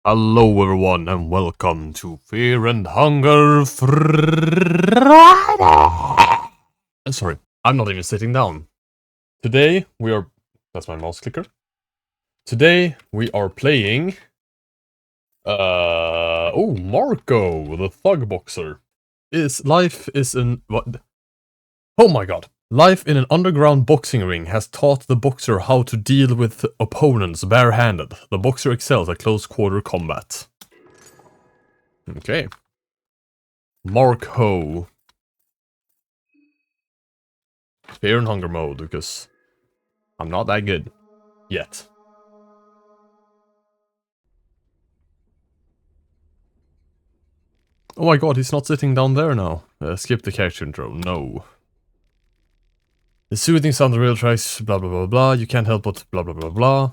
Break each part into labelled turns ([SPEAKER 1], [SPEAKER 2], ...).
[SPEAKER 1] Hello everyone and welcome to Fear and Hunger Friday! Sorry, I'm not even sitting down. Today we are... That's my mouse clicker. Today we are playing... Marcoh, the thug boxer. Life is an... What? Oh my god. Life in an underground boxing ring has taught the boxer how to deal with opponents barehanded. The boxer excels at close quarter combat. Okay. Marcoh. Fear and Hunger mode, because I'm not that good. Yet. Oh my god, he's not sitting down there now. Skip the character intro. No. The soothing sound of rail tracks, blah blah blah blah, you can't help but blah blah blah blah.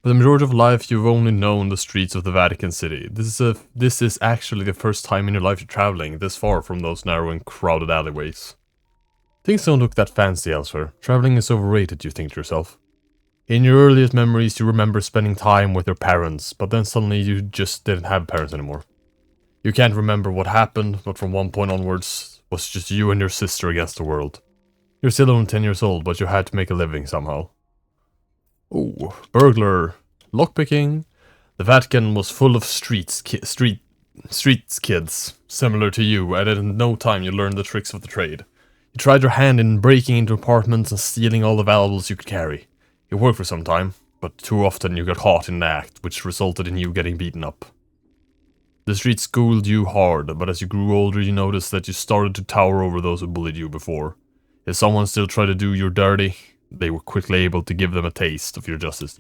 [SPEAKER 1] For the majority of life, you've only known the streets of the Vatican City. This is actually the first time in your life you're traveling this far from those narrow and crowded alleyways. Things don't look that fancy elsewhere. Traveling is overrated, you think to yourself. In your earliest memories, you remember spending time with your parents, but then suddenly you just didn't have parents anymore. You can't remember what happened, but from one point onwards, it was just you and your sister against the world. You're still only 10 years old, but you had to make a living somehow. Ooh, burglar, lockpicking. The Vatican was full of streets kids, similar to you, and in no time you learned the tricks of the trade. You tried your hand in breaking into apartments and stealing all the valuables you could carry. It worked for some time, but too often you got caught in the act, which resulted in you getting beaten up. The street schooled you hard, but as you grew older you noticed that you started to tower over those who bullied you before. If someone still tried to do you dirty, they were quickly able to give them a taste of your justice.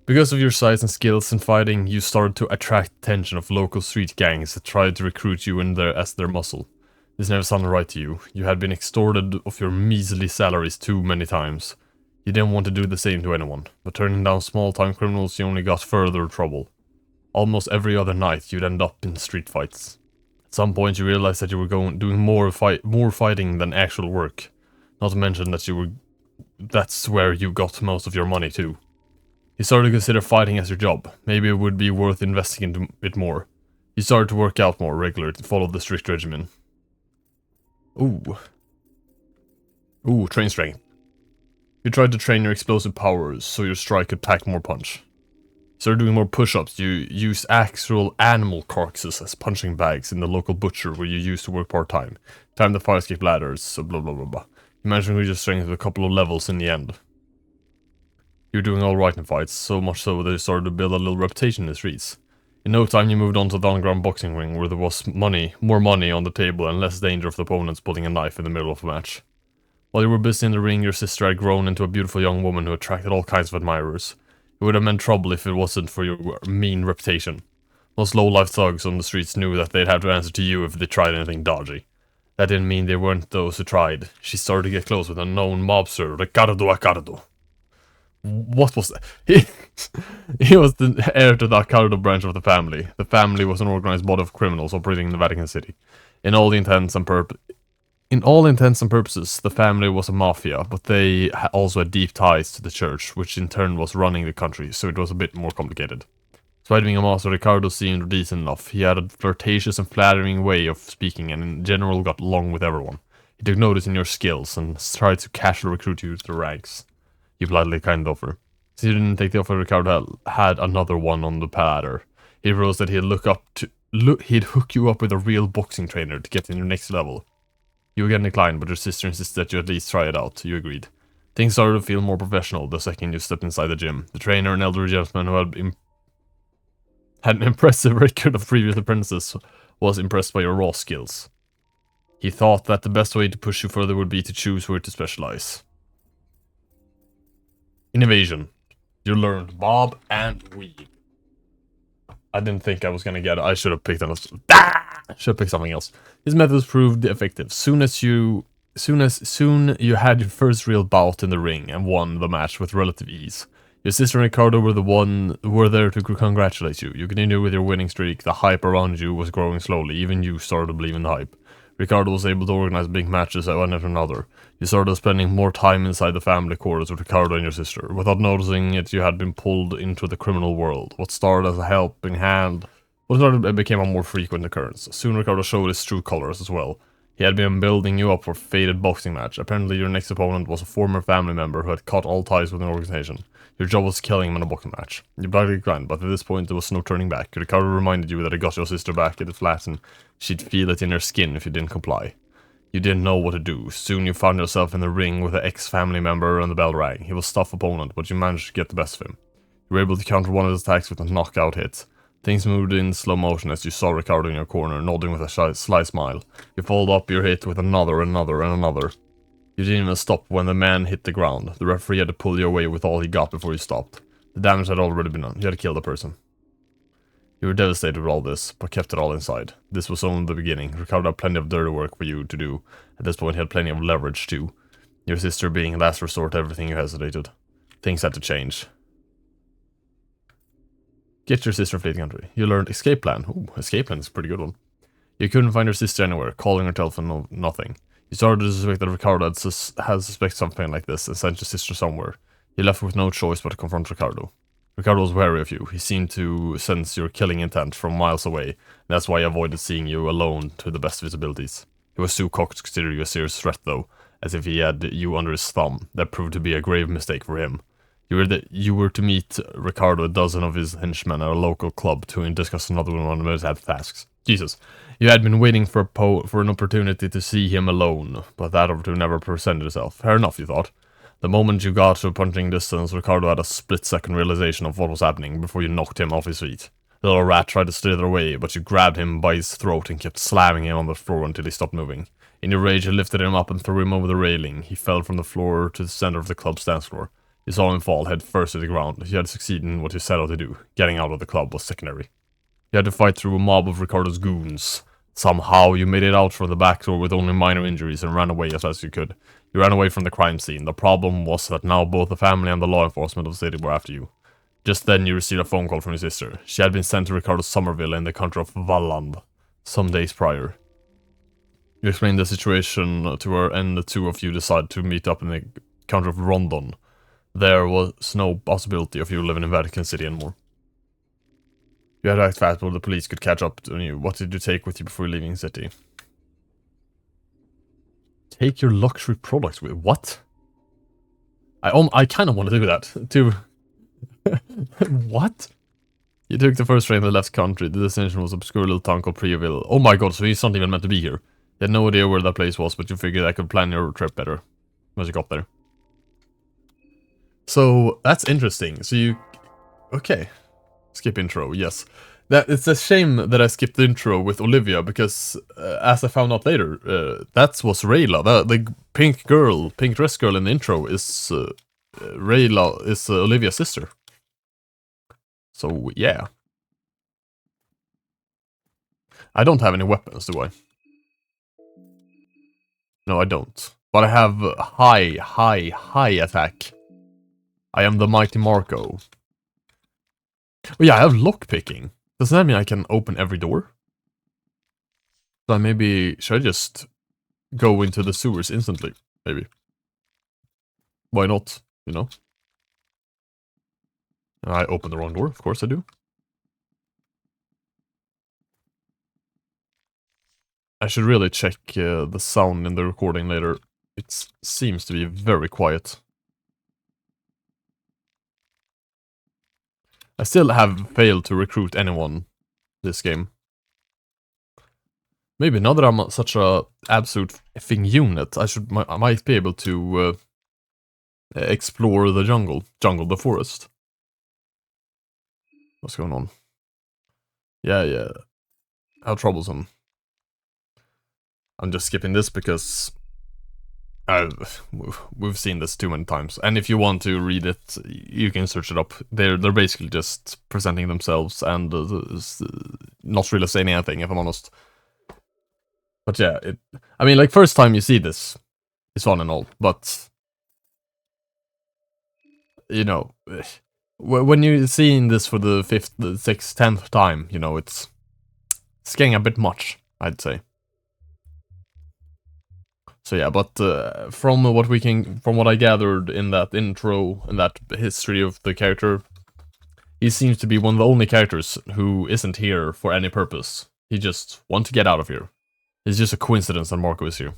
[SPEAKER 1] Because of your size and skills in fighting, you started to attract attention of local street gangs that tried to recruit you in there as their muscle. This never sounded right to you. You had been extorted of your measly salaries too many times. You didn't want to do the same to anyone, but turning down small-time criminals you only got further trouble. Almost every other night you'd end up in street fights. At some point you realized that you were doing more fighting than actual work. Not to mention that that's where you got most of your money too. You started to consider fighting as your job. Maybe it would be worth investing into it more. You started to work out more regularly to follow the strict regimen. Ooh, train strength. You tried to train your explosive powers so your strike could pack more punch. Started doing more push-ups. You used actual animal carcasses as punching bags in the local butcher where you used to work part-time. Climbed the fire escape ladders, so blah blah blah blah. You managed to reach your strength with a couple of levels in the end. You were doing alright in fights, so much so that you started to build a little reputation in the streets. In no time you moved on to the underground boxing ring where there was more money on the table and less danger of the opponents pulling a knife in the middle of a match. While you were busy in the ring, your sister had grown into a beautiful young woman who attracted all kinds of admirers. It would have meant trouble if it wasn't for your mean reputation. Most low-life thugs on the streets knew that they'd have to answer to you if they tried anything dodgy. That didn't mean they weren't those who tried. She started to get close with a known mobster, Ricardo. What was that? He was the heir to the Accardo branch of the family. The family was an organized body of criminals operating in the Vatican City. In all intents and purposes, the family was a mafia, but they also had deep ties to the church, which in turn was running the country, so it was a bit more complicated. Despite being a master, Ricardo seemed decent enough. He had a flirtatious and flattering way of speaking, and in general got along with everyone. He took notice in your skills, and tried to casually recruit you to the ranks. You politely kind offer. Since you didn't take the offer, Ricardo had another one on the platter. He proposed that he'd hook you up with a real boxing trainer to get in your next level. You again declined, but your sister insisted that you at least try it out. You agreed. Things started to feel more professional the second you stepped inside the gym. The trainer, an elderly gentleman who had an impressive record of previous apprentices, was impressed by your raw skills. He thought that the best way to push you further would be to choose where to specialize. Innovation. You learned bob and weave. I didn't think I was gonna get it. I should have picked something else. His methods proved effective. Soon you had your first real bout in the ring and won the match with relative ease. Your sister and Ricardo were there to congratulate you. You continued with your winning streak. The hype around you was growing slowly. Even you started to believe in the hype. Ricardo was able to organize big matches one after another. You started spending more time inside the family quarters with Ricardo and your sister. Without noticing it, you had been pulled into the criminal world. What started as a helping hand became a more frequent occurrence. Soon Ricardo showed his true colors as well. He had been building you up for a fated boxing match. Apparently your next opponent was a former family member who had cut all ties with an organization. Your job was killing him in a boxing match. You bloody grind, but at this point there was no turning back. Ricardo reminded you that he got your sister back at the flat and she'd feel it in her skin if you didn't comply. You didn't know what to do. Soon you found yourself in the ring with an ex-family member and the bell rang. He was a tough opponent, but you managed to get the best of him. You were able to counter one of his attacks with a knockout hit. Things moved in slow motion as you saw Ricardo in your corner, nodding with a sly smile. You followed up your hit with another, and another. You didn't even stop when the man hit the ground. The referee had to pull you away with all he got before you stopped. The damage had already been done. You had to kill the person. You were devastated with all this, but kept it all inside. This was only the beginning. Ricardo had plenty of dirty work for you to do. At this point, he had plenty of leverage too. Your sister being last resort to everything you hesitated. Things had to change. Get your sister fleeing country. You learned escape plan. Ooh, escape plan is a pretty good one. You couldn't find your sister anywhere, calling her telephone, no, nothing. You started to suspect that Ricardo had suspected something like this and sent your sister somewhere. You left with no choice but to confront Ricardo. Ricardo was wary of you. He seemed to sense your killing intent from miles away, and that's why he avoided seeing you alone to the best of his abilities. He was too cocked to consider you a serious threat, though, as if he had you under his thumb. That proved to be a grave mistake for him. You were to meet Ricardo, a dozen of his henchmen at a local club to discuss another one of his tasks. Jesus. You had been waiting for an opportunity to see him alone, but that opportunity never presented itself. Fair enough, you thought. The moment you got to punching distance, Ricardo had a split-second realization of what was happening before you knocked him off his feet. The little rat tried to slither away, but you grabbed him by his throat and kept slamming him on the floor until he stopped moving. In your rage, you lifted him up and threw him over the railing. He fell from the floor to the center of the club's dance floor. You saw him fall head first to the ground. You had succeeded in what you set out to do. Getting out of the club was secondary. You had to fight through a mob of Ricardo's goons. Somehow, you made it out from the back door with only minor injuries and ran away as fast as you could. You ran away from the crime scene. The problem was that now both the family and the law enforcement of the city were after you. Just then, you received a phone call from your sister. She had been sent to Ricardo's summer villa in the country of Valland some days prior. You explained the situation to her, and the two of you decided to meet up in the country of Rondon. There was no possibility of you living in Vatican City anymore. You had to act fast before the police could catch up to you. What did you take with you before leaving the city? Take your luxury products with what? I kind of want to do that too. What? You took the first train that left country. The destination was an obscure little town called Prieville. Oh my god, so he's not even meant to be here. You had no idea where that place was, but you figured I could plan your trip better once you got there. So that's interesting. So you, okay, skip intro. Yes. It's a shame that I skipped the intro with Olivia, because as I found out later, that was Rayla. The pink dress girl in the intro is Rayla, is Olivia's sister. So yeah. I don't have any weapons, do I? No, I don't. But I have high attack. I am the mighty Marcoh. Oh yeah, I have lockpicking. Does that mean I can open every door? So maybe, should I just go into the sewers instantly? Maybe. Why not, you know? I opened the wrong door, of course I do. I should really check the sound in the recording later. It seems to be very quiet. I still have failed to recruit anyone this game. Maybe now that I'm such a absolute effing unit, I might be able to explore the the forest. What's going on? Yeah. How troublesome. I'm just skipping this because we've seen this too many times. And if you want to read it, you can search it up. They're basically just presenting themselves and not really saying anything, if I'm honest. But yeah, I mean, like, first time you see this, it's fun and all, but you know, when you're seeing this for the 5th, the 6th, 10th time, you know, it's getting a bit much, I'd say. So yeah, but from what I gathered in that intro, in that history of the character, he seems to be one of the only characters who isn't here for any purpose. He just wants to get out of here. It's just a coincidence that Marcoh is here.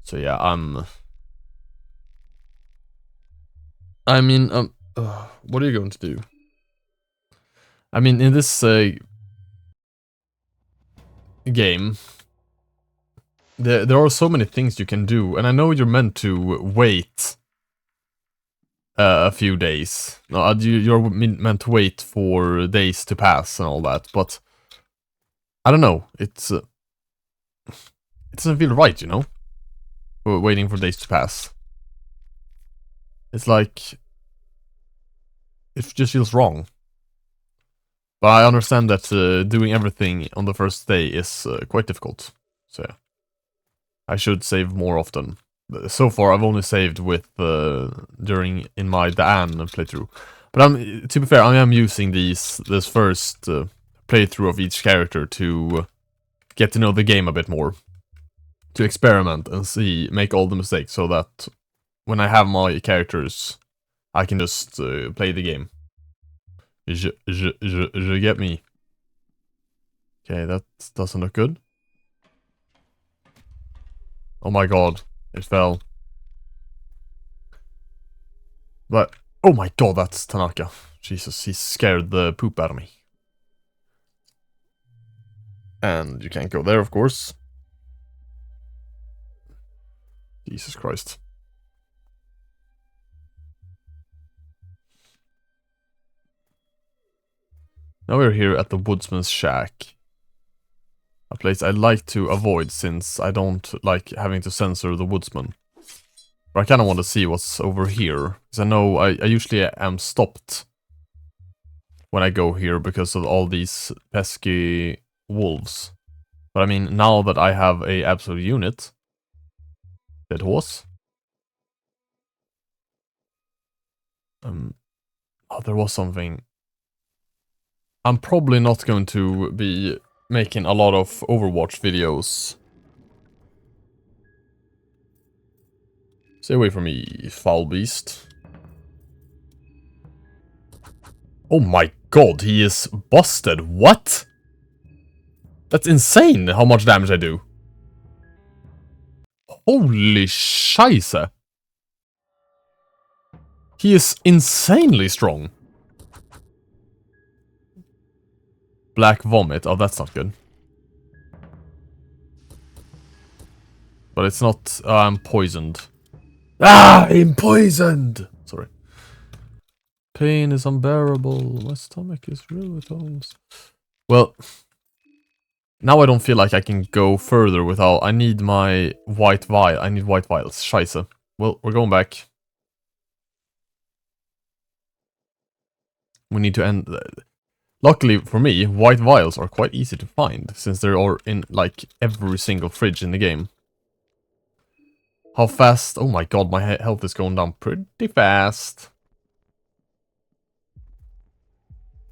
[SPEAKER 1] So yeah, I mean, what are you going to do? I mean, in this game, there are so many things you can do, and I know you're meant to wait a few days. No, you're meant to wait for days to pass and all that, but I don't know. It doesn't feel right, you know? Waiting for days to pass. It's like it just feels wrong. But I understand that doing everything on the first day is quite difficult. So yeah. I should save more often. So far, I've only saved with in my Dan playthrough. But to be fair, I am using this first playthrough of each character to get to know the game a bit more, to experiment and make all the mistakes, so that when I have my characters, I can just play the game. Je get me. Okay, that doesn't look good. Oh my god, it fell. But, oh my god, that's Tanaka. Jesus, he scared the poop out of me. And you can't go there, of course. Jesus Christ. Now we're here at the Woodsman's Shack. A place I like to avoid since I don't like having to censor the woodsman. But I kind of want to see what's over here. Because I know I usually am stopped when I go here because of all these pesky wolves. But I mean, now that I have a absolute unit... Dead horse? Oh, there was something... I'm probably not going to be making a lot of Overwatch videos. Stay away from me, foul beast. Oh my god, he is busted. What? That's insane how much damage I do. Holy scheisse. He is insanely strong. Black vomit. Oh, that's not good. But it's not... I'm poisoned. Ah! I'm poisoned! Sorry. Pain is unbearable. My stomach is really bones. Well... Now I don't feel like I can go further without... I need my white vial. I need white vials. Scheisse. Well, we're going back. We need to end... Luckily for me, white vials are quite easy to find, since they are in, like, every single fridge in the game. How fast? Oh my god, my health is going down pretty fast.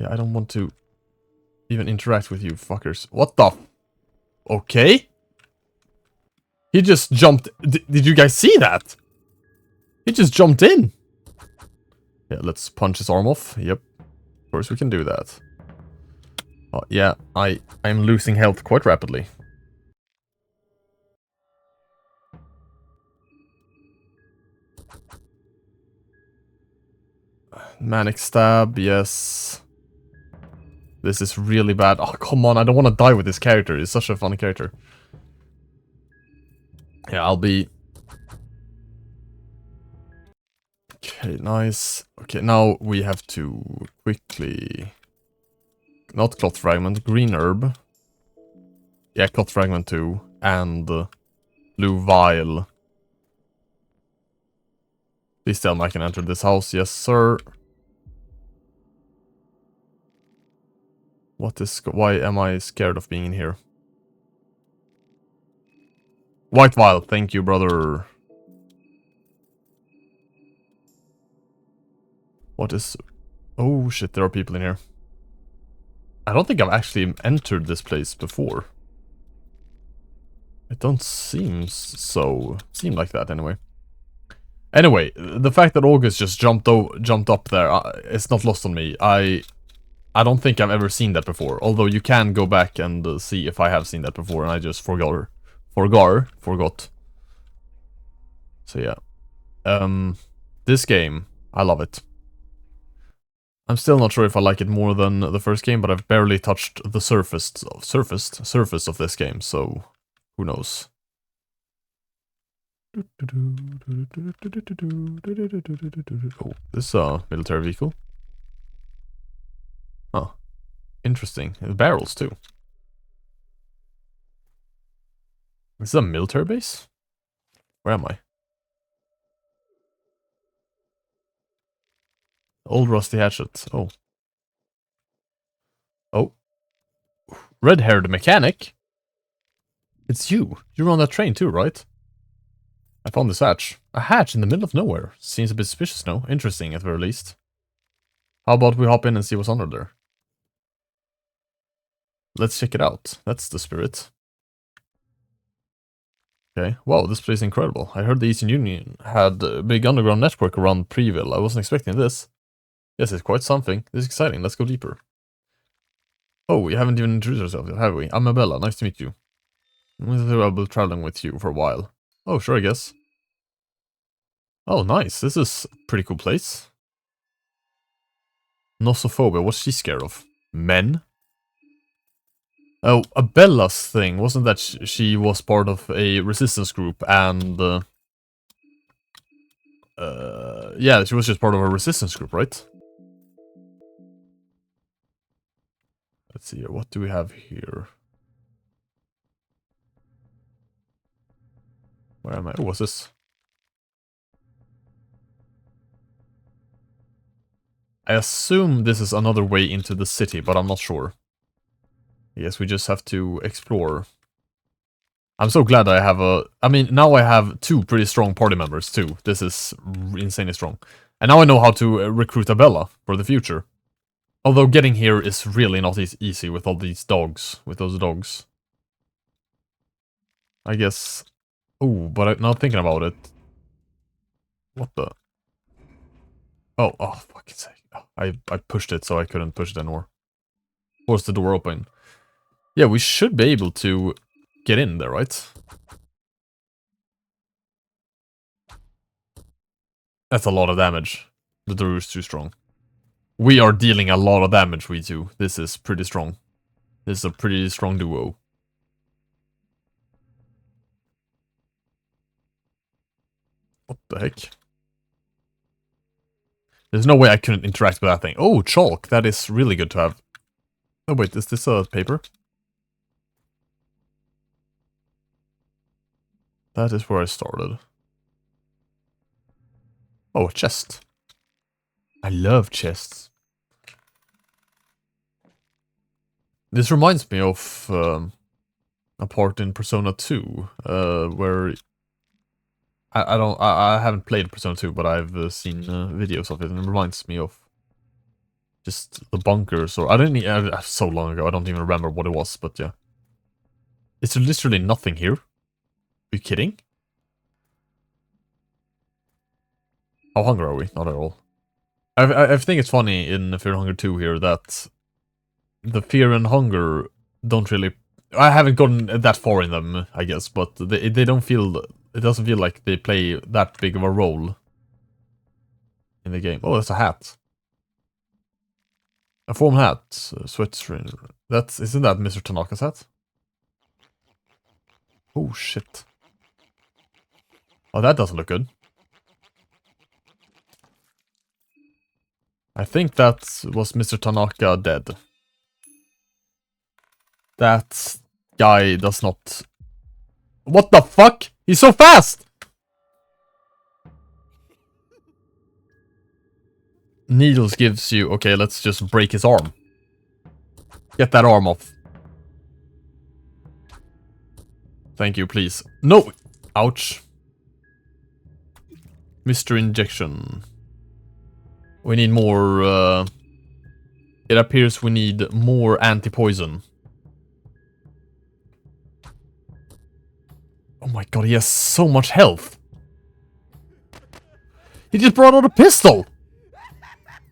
[SPEAKER 1] Yeah, I don't want to even interact with you fuckers. What the... Okay? He just jumped... Did you guys see that? He just jumped in. Yeah, let's punch his arm off. Yep. Of course we can do that. Oh, yeah, I'm losing health quite rapidly. Manic stab, yes. This is really bad. Oh, come on, I don't want to die with this character. He's such a fun character. Yeah, I'll be... Okay, nice. Okay, now we have to quickly... Not cloth fragment, green herb. Yeah, cloth fragment too. And blue vial. Please tell me I can enter this house. Yes, sir. Why am I scared of being in here? White vial, thank you, brother. What is... Oh shit, there are people in here. I don't think I've actually entered this place before. It don't seem so. Seem like that anyway. Anyway, the fact that August just jumped up there, it's not lost on me. I don't think I've ever seen that before. Although you can go back and see if I have seen that before, and I just forgot. So yeah, this game, I love it. I'm still not sure if I like it more than the first game, but I've barely touched the surface of this game, so who knows. Oh, this is a military vehicle. Oh, interesting. Barrels too. Is this a military base? Where am I? Old rusty hatchet. Oh. Oh. Red-haired mechanic? It's you. You were on that train too, right? I found this hatch. A hatch in the middle of nowhere. Seems a bit suspicious, no? Interesting, at the very least. How about we hop in and see what's under there? Let's check it out. That's the spirit. Okay. Wow, this place is incredible. I heard the Eastern Union had a big underground network around Preville. I wasn't expecting this. Yes, it's quite something. This is exciting. Let's go deeper. Oh, we haven't even introduced ourselves yet, have we? I'm Abella. Nice to meet you. I'll be traveling with you for a while. Oh, sure, I guess. Oh, nice. This is a pretty cool place. Nossophobia. What's she scared of? Men? Oh, Abella's thing. Wasn't that she was part of a resistance group and... yeah, she was just part of a resistance group, right? Let's see here. What do we have here? Where am I? Oh, what's this? I assume this is another way into the city, but I'm not sure. I guess we just have to explore. I'm so glad I have I mean, now I have 2 pretty strong party members, too. This is insanely strong. And now I know how to recruit Abella for the future. Although getting here is really not easy with all these dogs. With those dogs. I guess... Oh, but now thinking about it... What the... Oh, fucking sake. I pushed it so I couldn't push it anymore. Force the door open. Yeah, we should be able to get in there, right? That's a lot of damage. The door is too strong. We are dealing a lot of damage, we two. This is pretty strong. This is a pretty strong duo. What the heck? There's no way I couldn't interact with that thing. Oh, chalk. That is really good to have. Oh, wait. Is this a paper? That is where I started. Oh, a chest. I love chests. This reminds me of a part in Persona 2, where I haven't played Persona 2, but I've seen videos of it, and it reminds me of just the bunkers, or I don't even, so long ago, I don't even remember what it was, but yeah. Is there literally nothing here? Are you kidding? How hungry are we? Not at all. I think it's funny in Fear and Hunger 2 here that the fear and hunger don't really... I haven't gotten that far in them, I guess, but they don't feel... It doesn't feel like they play that big of a role in the game. Oh, that's a hat. A form hat. Sweatstring. Isn't that Mr. Tanaka's hat? Oh, shit. Oh, that doesn't look good. I think that was Mr. Tanaka dead. That guy does not... What the fuck? He's so fast! Needles gives you... Okay, let's just break his arm. Get that arm off. Thank you, please. No! Ouch. Mr. Injection. We need more... It appears we need more anti-poison. my god, he has so much health. He just brought out a pistol!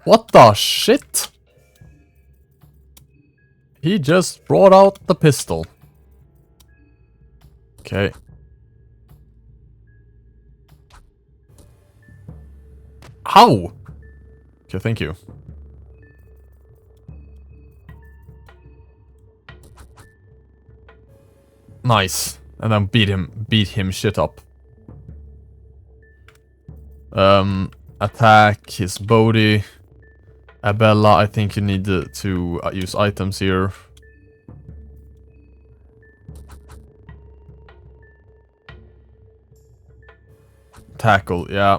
[SPEAKER 1] What the shit? He just brought out the pistol. Okay. How? Okay, thank you. Nice. And then beat him shit up. Attack his body. Abella, I think you need to use items here. Tackle, yeah.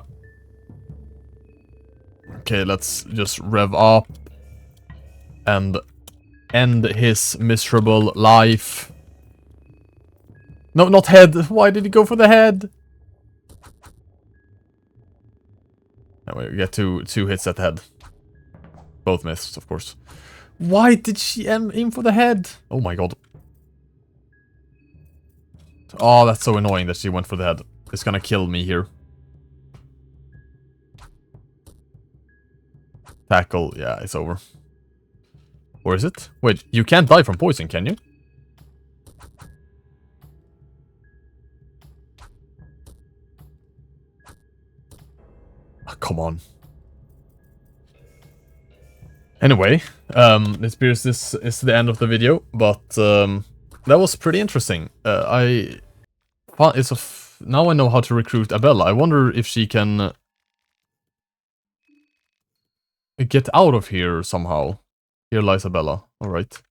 [SPEAKER 1] Okay, let's just rev up. And end his miserable life. No, not head. Why did he go for the head? Anyway, we get two hits at the head. Both missed, of course. Why did she aim for the head? Oh my god. Oh, that's so annoying that she went for the head. It's gonna kill me here. Tackle, yeah, it's over. Or is it? Wait, you can't die from poison, can you? Oh, come on. Anyway, it appears this is the end of the video, but that was pretty interesting. Now I know how to recruit Abella. I wonder if she can get out of here somehow. Here lies Abella. Alright.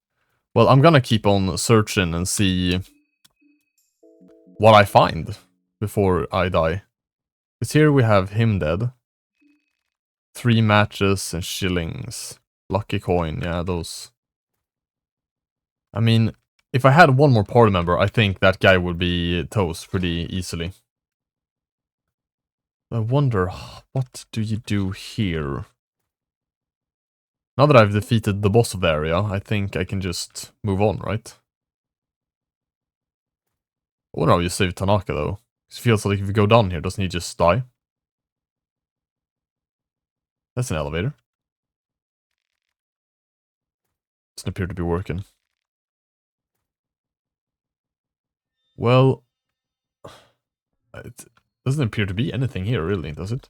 [SPEAKER 1] Well, I'm gonna keep on searching and see what I find before I die. Because here we have him dead. 3 matches and shillings. Lucky coin, yeah, those. I mean, if I had one more party member, I think that guy would be toast pretty easily. I wonder, what do you do here? Now that I've defeated the boss of the area, I think I can just move on, right? I wonder how you save Tanaka, though. It feels like if you go down here, doesn't he just die? That's an elevator. Doesn't appear to be working. Well, it doesn't appear to be anything here, really, does it?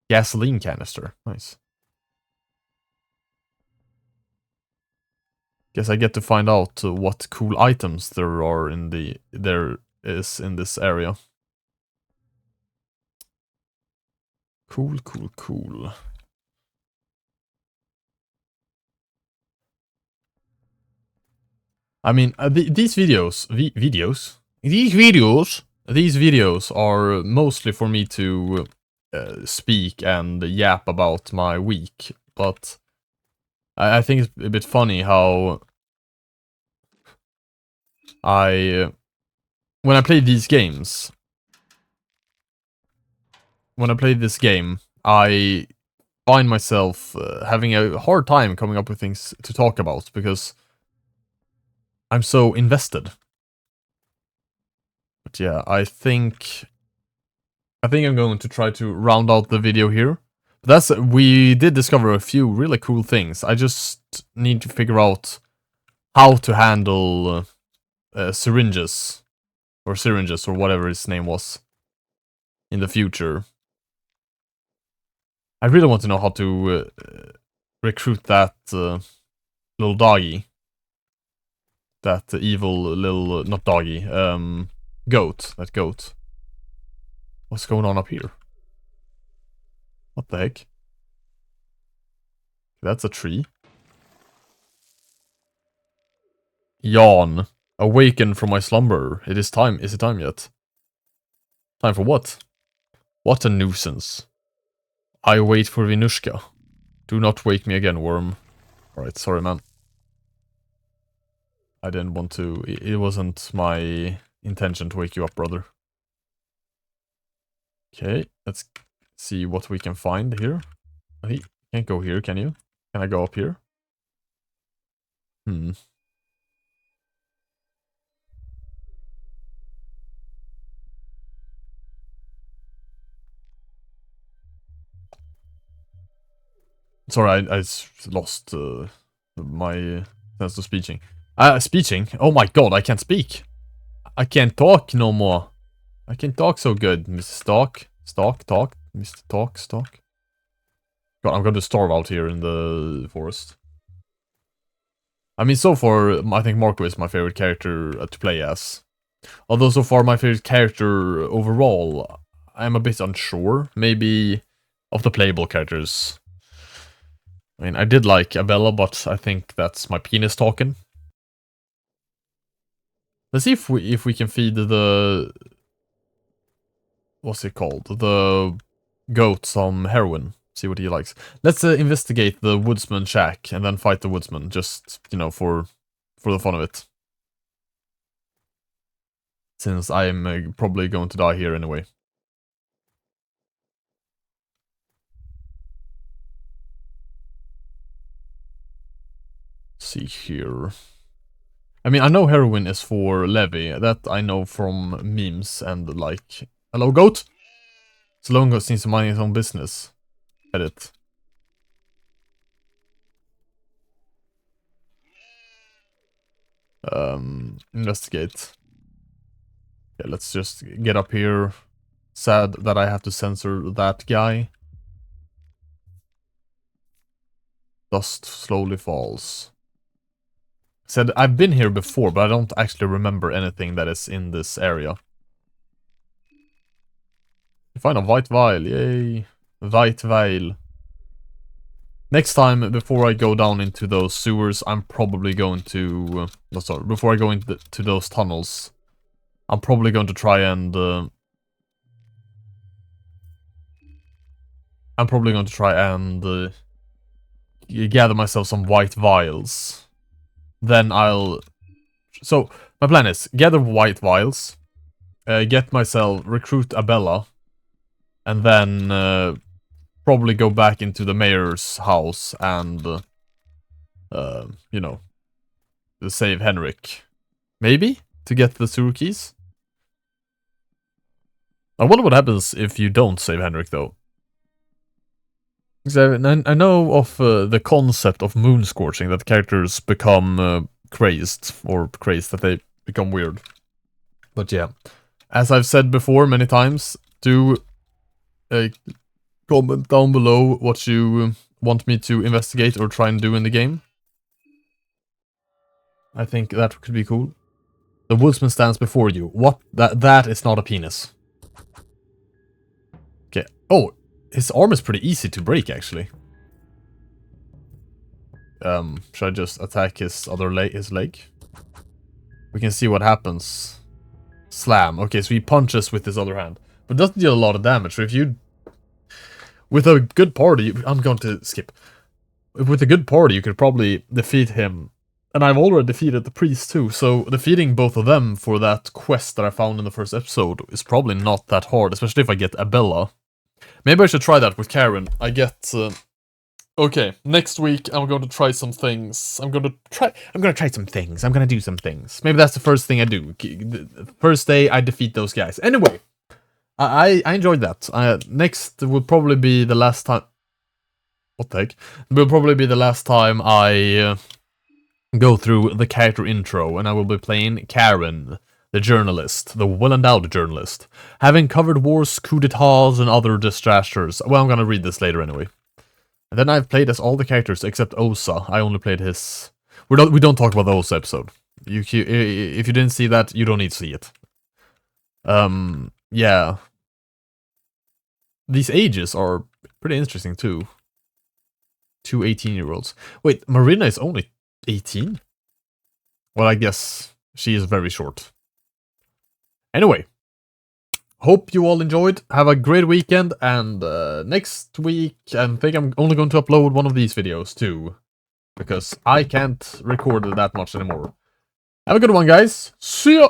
[SPEAKER 1] Gasoline canister. Nice. Guess I get to find out what cool items there is in this area. Cool, cool, cool. I mean, these videos are mostly for me to speak and yap about my week, but I think it's a bit funny how when I play these games, when I play this game, I find myself having a hard time coming up with things to talk about because I'm so invested. But yeah, I think I'm going to try to round out the video here. We did discover a few really cool things. I just need to figure out how to handle syringes or whatever his name was in the future. I really want to know how to recruit that little doggy. That evil little, not doggy, goat. That goat. What's going on up here? What the heck? That's a tree. Yawn. Awaken from my slumber. It is time. Is it time yet? Time for what? What a nuisance. I wait for Vinushka. Do not wake me again, worm. Alright, sorry, man. I didn't want to... It wasn't my intention to wake you up, brother. Okay, let's see what we can find here. Hey, can't go here, can you? Can I go up here? Sorry, I lost my sense of speaking. Speaking? Oh my god, I can't speak. I can't talk no more. I can't talk so good, Mr. Stark. Talk. Mr. Stark. God, I'm going to starve out here in the forest. I mean, so far, I think Marcoh is my favorite character to play as. Although so far my favorite character overall, I'm a bit unsure. Maybe of the playable characters. I mean, I did like Abella, but I think that's my penis talking. Let's see if we can feed the... What's it called? The goat some heroin. See what he likes. Let's investigate the woodsman shack and then fight the woodsman. Just, you know, for the fun of it. Since I'm probably going to die here anyway. Let's see here. I mean, I know heroin is for Levi. That I know from memes and like... Hello, goat? Sloan Goat seems to mind his own business. Edit. Investigate. Okay, let's just get up here. Sad that I have to censor that guy. Dust slowly falls. Said I've been here before, but I don't actually remember anything that is in this area. You find a white vial, yay. White vial. Next time, before I go down into those sewers, I'm probably going to... sorry, before I go into those tunnels, I'm probably going to try and... gather myself some white vials. Then I'll... So, my plan is, gather white vials, get myself, recruit Abella, and then probably go back into the mayor's house and, you know, save Henrik. Maybe? To get the sewer keys? I wonder what happens if you don't save Henrik, though. So, I know of the concept of moon scorching, that characters become crazed, or crazed, that they become weird. But yeah, as I've said before many times, do comment down below what you want me to investigate or try and do in the game. I think that could be cool. The woodsman stands before you. What? That is not a penis. Okay. Oh, his arm is pretty easy to break, actually. Should I just attack his other leg, his leg? We can see what happens. Slam. Okay, so he punches with his other hand. But doesn't deal a lot of damage. So if you... With a good party... I'm going to skip. With a good party, you could probably defeat him. And I've already defeated the priest too, so defeating both of them for that quest that I found in the first episode is probably not that hard, especially if I get Abella. Maybe I should try that with Karen. I get... Okay, next week I'm going to try some things. I'm gonna try some things. I'm gonna do some things. Maybe that's the first thing I do. The first day I defeat those guys. Anyway, I enjoyed that. Next will probably be the last time... What the heck? It will probably be the last time I... go through the character intro, and I will be playing Karen, the journalist, the well-endowed journalist, having covered wars, coup d'etats, and other disasters. Well, I'm gonna read this later anyway. And then I've played as all the characters except Osa. I only played his... We don't talk about the Osa episode. If you didn't see that, you don't need to see it. Yeah. These ages are pretty interesting too. Two 18-year-olds. Wait, Marina is only 18? Well, I guess she is very short. Anyway, hope you all enjoyed. Have a great weekend, and next week I think I'm only going to upload one of these videos too, because I can't record that much anymore. Have a good one, guys. See ya!